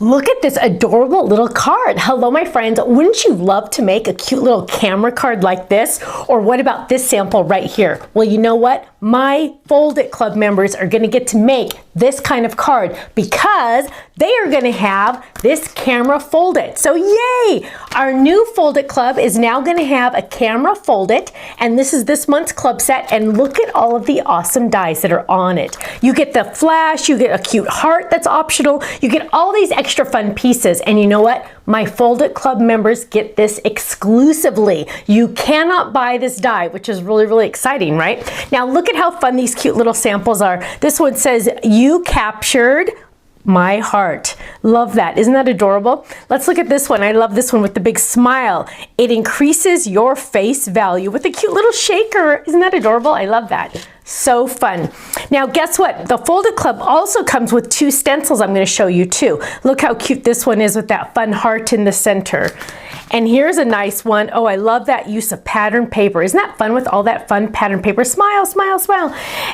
Look at this adorable little card. Hello, my friends. Wouldn't you love to make a cute little camera card like this? Or what about this sample right here? Well, you know what? My Fold It Club members are going to get to make this kind of card because they are going to have this camera Fold It. So yay! Our new Fold It Club is now going to have a camera Fold It, and this is this month's club set, and look at all of the awesome dies that are on it. You get the flash, you get a cute heart that's optional, you get all these extra fun pieces, and you know what? My Fold It Club members get this exclusively. You cannot buy this die, which is really, really exciting, right? Now look at how fun these cute little samples are. This one says, "You captured my heart." Love that. Isn't that adorable? Let's look at this one. I love this one with the big smile. "It increases your face value," with a cute little shaker. Isn't that adorable? I love that. So fun. Now guess what? The Fold It Club also comes with 2 stencils I'm going to show you too. Look how cute this one is with that fun heart in the center. And here's a nice one. Oh, I love that use of pattern paper. Isn't that fun with all that fun pattern paper? Smile, smile, smile.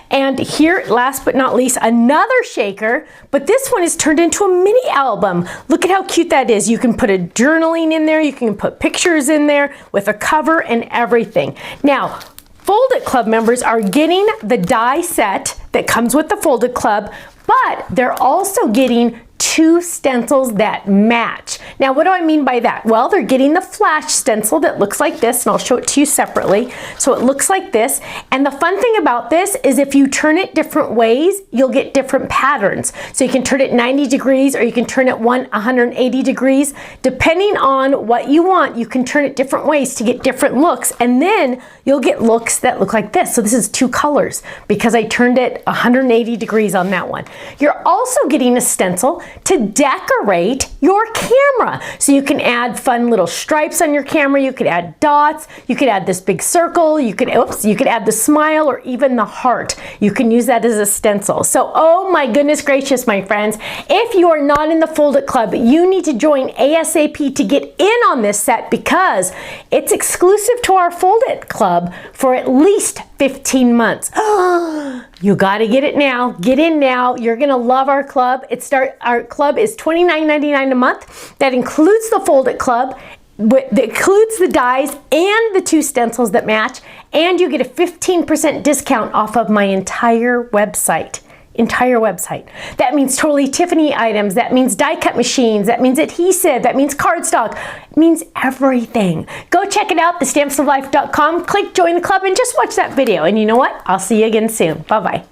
And here, last but not least, another shaker, but this one is turned into a mini album. Look at how cute that is. You can put a journaling in there. You can put pictures in there with a cover and everything. Now, Fold It Club members are getting the die set that comes with the Fold It Club, but they're also getting 2 stencils that match. Now, what do I mean by that? Well, they're getting the flash stencil that looks like this, and I'll show it to you separately. So it looks like this, and the fun thing about this is if you turn it different ways, you'll get different patterns. So you can turn it 90 degrees or you can turn it 180 degrees. Depending on what you want, you can turn it different ways to get different looks, and then you'll get looks that look like this. So this is 2 colors because I turned it 180 degrees on that one. You're also getting a stencil to decorate your camera. So you can add fun little stripes on your camera, you could add dots, you could add this big circle, you could add the smile or even the heart. You can use that as a stencil. So, oh my goodness gracious, my friends, if you are not in the Fold It Club, you need to join ASAP to get in on this set because it's exclusive to our Fold It Club for at least 15 months. You got to get it now. Get in now. You're going to love our club. Our club is $29.99 a month. That includes the Fold It Club. That includes the dies and the 2 stencils that match. And you get a 15% discount off of my entire website. That means Totally Tiffany items, that means die cut machines, that means adhesive, that means cardstock, it means everything. Go check it out, thestampsoflife.com, click join the club and just watch that video. And you know what? I'll see you again soon. Bye-bye.